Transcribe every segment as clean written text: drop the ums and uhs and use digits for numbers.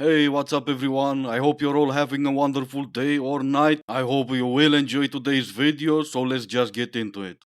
Hey, what's up everyone? I hope you're all having a wonderful day or night. I hope you will enjoy today's video, so let's just get into it.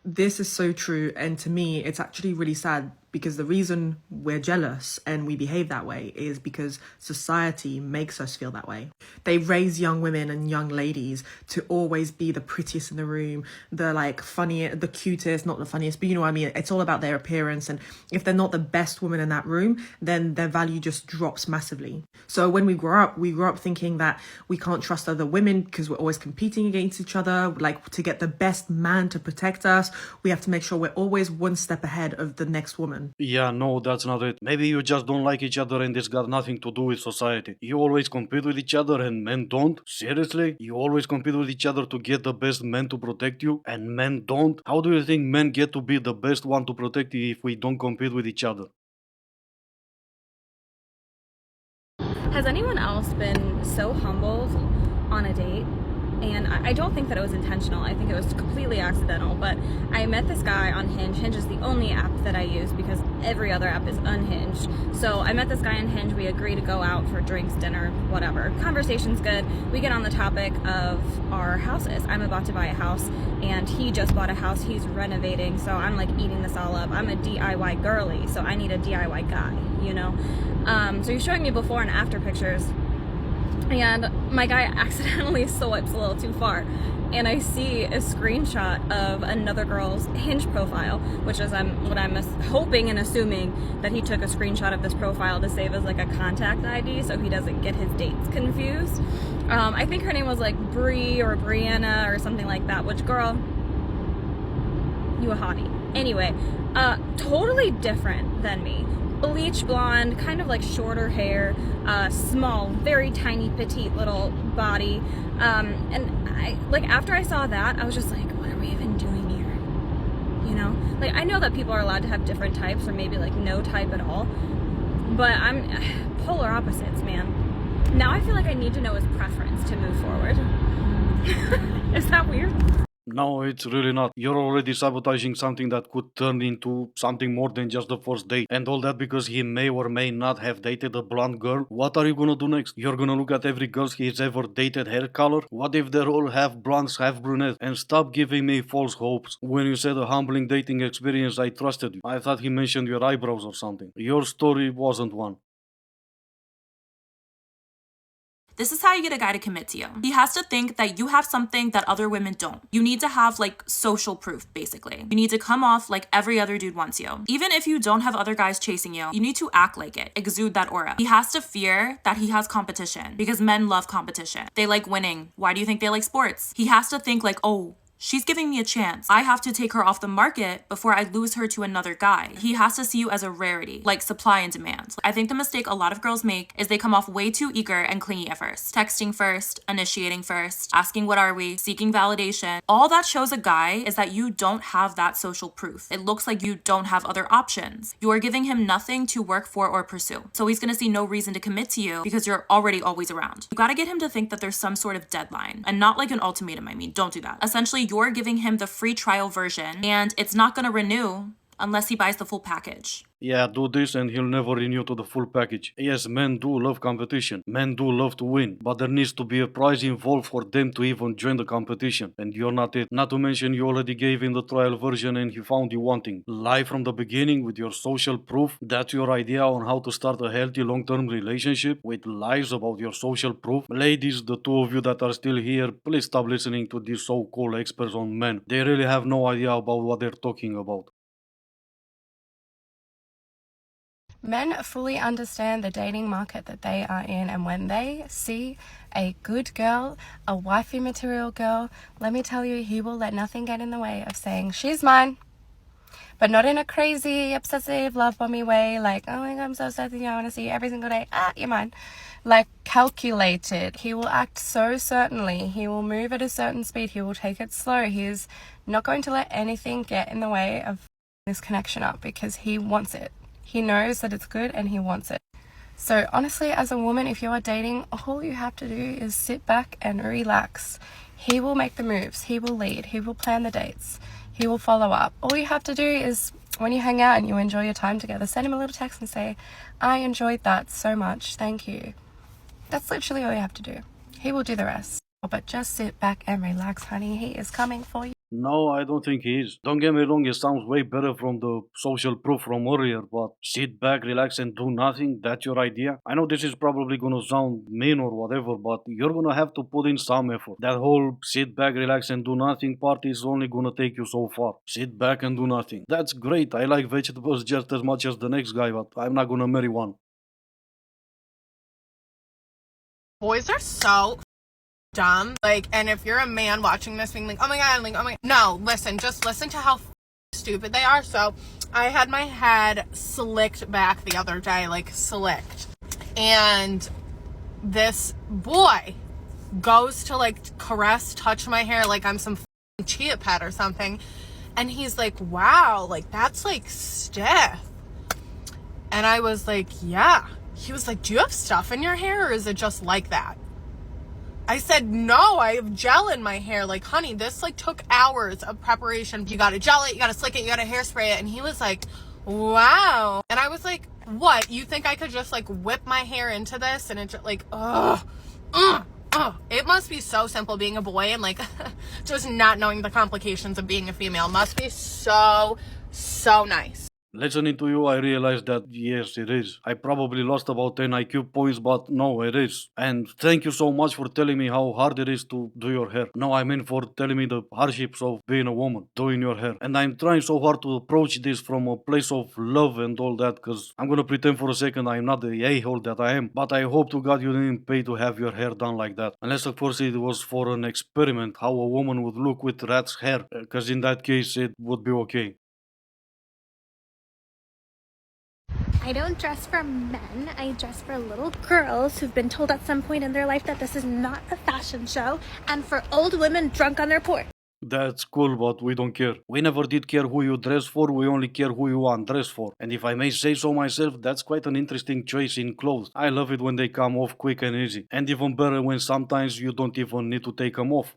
This is so true, and to me it's actually really sad because the reason we're jealous and we behave that way is because society makes us feel that way. They raise young women and young ladies to always be the prettiest in the room, the like funniest, the cutest, not the funniest, but you know what I mean. It's all about their appearance, and if they're not the best woman in that room, then their value just drops massively. So when we grow up thinking that we can't trust other women because we're always competing against each other. Like, to get the best man to protect us, we have to make sure we're always one step ahead of the next woman. Yeah, no, that's not it. Maybe you just don't like each other and it's got nothing to do with society. You always compete with each other and men don't? Seriously? You always compete with each other to get the best men to protect you and men don't? How do you think men get to be the best one to protect you if we don't compete with each other? Has anyone else been so humbled on a date? And I don't think that it was intentional. I think it was completely accidental. But I met this guy on Hinge. Hinge is the only app that I use because every other app is unhinged. So I met this guy on Hinge. We agree to go out for drinks, dinner, whatever. Conversation's good. We get on the topic of our houses. I'm about to buy a house, and he just bought a house. He's renovating. So I'm like eating this all up. I'm a DIY girly, so I need a DIY guy, you know? So he's showing me before and after pictures. And my guy accidentally swipes a little too far, and I see a screenshot of another girl's Hinge profile, which is what I'm hoping and assuming that he took a screenshot of this profile to save as like a contact ID so he doesn't get his dates confused. I think her name was like Bree or Brianna or something like that, which, girl, you a hottie. Anyway, totally different than me. Bleach blonde, kind of like shorter hair, small, very tiny, petite little body. And I, like, after I saw that, I was just like, what are we even doing here? You know? Like, I know that people are allowed to have different types, or maybe like no type at all, but I'm polar opposites, man. Now I feel like I need to know his preference to move forward. Is that weird? No, it's really not. You're already sabotaging something that could turn into something more than just the first date. And all that because he may or may not have dated a blonde girl. What are you gonna do next? You're gonna look at every girl he's ever dated hair color? What if they're all half blondes, half brunettes? And stop giving me false hopes. When you said a humbling dating experience, I trusted you. I thought he mentioned your eyebrows or something. Your story wasn't one. This is how you get a guy to commit to you. He has to think that you have something that other women don't. You need to have like social proof, basically. You need to come off like every other dude wants you. Even if you don't have other guys chasing you, you need to act like it, exude that aura. He has to fear that he has competition because men love competition. They like winning. Why do you think they like sports? He has to think like, oh, she's giving me a chance. I have to take her off the market before I lose her to another guy. He has to see you as a rarity, like supply and demand. I think the mistake a lot of girls make is they come off way too eager and clingy at first. Texting first, initiating first, asking what are we, seeking validation. All that shows a guy is that you don't have that social proof. It looks like you don't have other options. You are giving him nothing to work for or pursue. So he's gonna see no reason to commit to you because you're already always around. You gotta get him to think that there's some sort of deadline, and not like an ultimatum. I mean, don't do that. Essentially, you're giving him the free trial version, and it's not gonna renew unless he buys the full package. Yeah, do this and he'll never renew to the full package. Yes, men do love competition. Men do love to win. But there needs to be a prize involved for them to even join the competition. And you're not it. Not to mention you already gave him the trial version and he found you wanting. Lie from the beginning with your social proof. That's your idea on how to start a healthy long-term relationship? With lies about your social proof? Ladies, the two of you that are still here, please stop listening to these so-called experts on men. They really have no idea about what they're talking about. Men fully understand the dating market that they are in, and when they see a good girl, a wifey material girl, let me tell you, he will let nothing get in the way of saying, she's mine. But not in a crazy, obsessive, love bomby way, like, oh my God, I'm so obsessed with you, I want to see you every single day, you're mine. Like, calculated. He will act so certainly. He will move at a certain speed. He will take it slow. He is not going to let anything get in the way of this connection up because he wants it. He knows that it's good and he wants it. So honestly, as a woman, if you are dating, all you have to do is sit back and relax. He will make the moves. He will lead. He will plan the dates. He will follow up. All you have to do is when you hang out and you enjoy your time together, send him a little text and say, I enjoyed that so much, thank you. That's literally all you have to do. He will do the rest. But just sit back and relax, honey. He is coming for you. No, I don't think he is. Don't get me wrong, it sounds way better from the social proof from earlier, but sit back, relax, and do nothing, that's your idea? I know this is probably gonna sound mean or whatever, but you're gonna have to put in some effort. That whole sit back, relax, and do nothing part is only gonna take you so far. Sit back and do nothing. That's great. I like vegetables just as much as the next guy, but I'm not gonna marry one. Boys are so dumb. Like, and if you're a man watching this being like, oh my god, like, oh my, no, listen, just listen to how stupid they are. So I had my head slicked back the other day, like slicked, and this boy goes to like caress, touch my hair like I'm some chia pet or something, and he's like, wow, like that's like stiff. And I was like, yeah. He was like, do you have stuff in your hair or is it just like that? I said, no, I have gel in my hair. Like, honey, this like took hours of preparation. You gotta gel it, you gotta slick it, you gotta hairspray it. And he was like, wow. And I was like, what? You think I could just like whip my hair into this? And it's like, it must be so simple being a boy and like just not knowing the complications of being a female. Must be so nice. Listening to you, I realized that yes, it is. I probably lost about 10 IQ points, but no, it is. And thank you so much for telling me how hard it is to do your hair. No, I mean for telling me the hardships of being a woman, doing your hair. And I'm trying so hard to approach this from a place of love and all that, because I'm gonna pretend for a second I'm not the a-hole that I am. But I hope to God you didn't pay to have your hair done like that. Unless of course it was for an experiment, how a woman would look with rat's hair, because in that case it would be okay. I don't dress for men, I dress for little girls who've been told at some point in their life that this is not a fashion show, and for old women drunk on their porch. That's cool, but we don't care. We never did care who you dress for, we only care who you undress for. And if I may say so myself, that's quite an interesting choice in clothes. I love it when they come off quick and easy. And even better when sometimes you don't even need to take them off.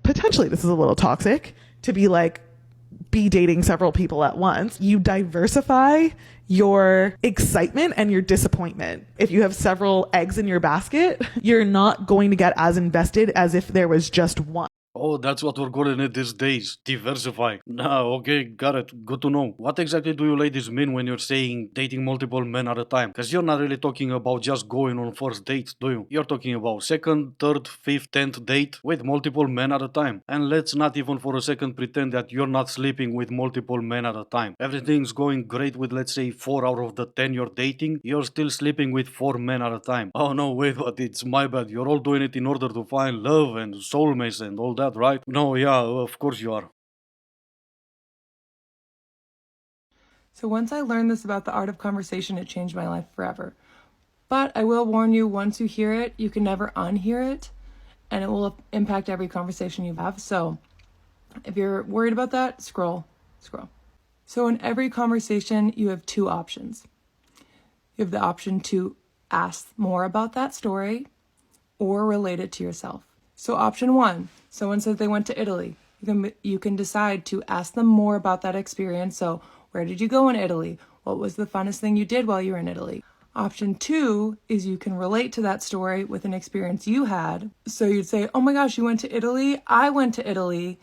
Potentially this is a little toxic to be dating several people at once. You diversify your excitement and your disappointment. If you have several eggs in your basket, you're not going to get as invested as if there was just one. Oh, that's what we're calling it these days. Diversify. Nah, okay, got it. Good to know. What exactly do you ladies mean when you're saying dating multiple men at a time? Because you're not really talking about just going on first dates, do you? You're talking about second, third, fifth, 10th date with multiple men at a time. And let's not even for a second pretend that you're not sleeping with multiple men at a time. Everything's going great with, let's say, 4 out of the 10 you're dating. You're still sleeping with 4 men at a time. Oh no, wait, but it's my bad. You're all doing it in order to find love and soulmates and all that, right? No, yeah, of course you are. So once I learned this about the art of conversation, it changed my life forever. But I will warn you, once you hear it, you can never unhear it, and it will impact every conversation you have. So if you're worried about that, scroll. So in every conversation, you have 2 options. You have the option to ask more about that story or relate it to yourself. So option 1, someone says they went to Italy. You can decide to ask them more about that experience. So where did you go in Italy? What was the funnest thing you did while you were in Italy? Option 2 is you can relate to that story with an experience you had. So you'd say, oh my gosh, you went to Italy? I went to Italy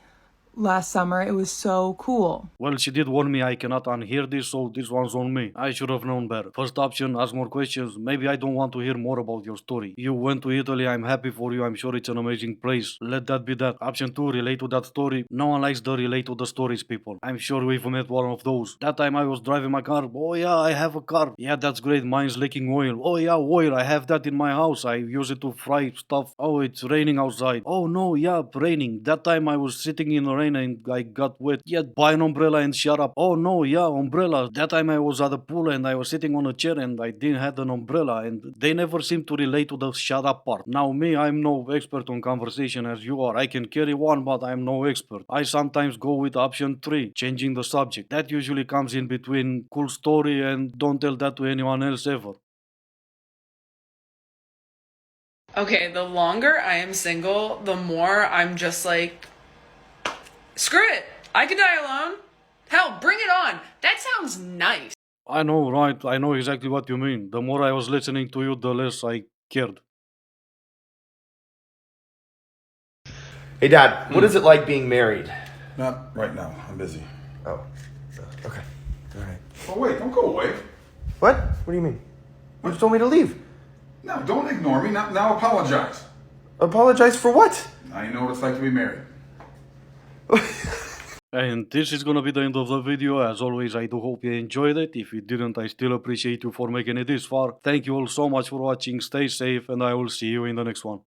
last summer. It was so cool. Well, she did warn me I cannot unhear this, so this one's on me. I should have known better. First option, ask more questions. Maybe I don't want to hear more about your story. You went to Italy, I'm happy for you, I'm sure it's an amazing place. Let that be that. Option 2, relate to that story. No one likes the relate to the stories people. I'm sure we've met one of those. That time I was driving my car. Oh yeah, I have a car. Yeah, that's great, mine's leaking oil. Oh yeah, oil, I have that in my house. I use it to fry stuff. Oh, it's raining outside. Oh no, yeah, raining. That time I was sitting in the rain and I got wet. Yeah, buy an umbrella and shut up. Oh no, yeah, umbrella. That time I was at the pool and I was sitting on a chair and I didn't have an umbrella, and they never seem to relate to the shut up part. Now me, I'm no expert on conversation as you are. I can carry one, but I'm no expert. I sometimes go with option 3, changing the subject. That usually comes in between cool story and don't tell that to anyone else ever. Okay, the longer I am single, the more I'm just like, screw it. I could die alone. Hell, bring it on. That sounds nice. I know, right? I know exactly what you mean. The more I was listening to you, the less I cared. Hey, Dad, what is it like being married? Not right now. I'm busy. Oh, okay. All right. Oh, wait, don't go away. What? What do you mean? You just told me to leave. No, don't ignore me. Now apologize. Apologize for what? Now you know what it's like to be married. And this is gonna be the end of the video. As always, I do hope you enjoyed it. If you didn't, I still appreciate you for making it this far. Thank you all so much for watching. Stay safe, and I will see you in the next one.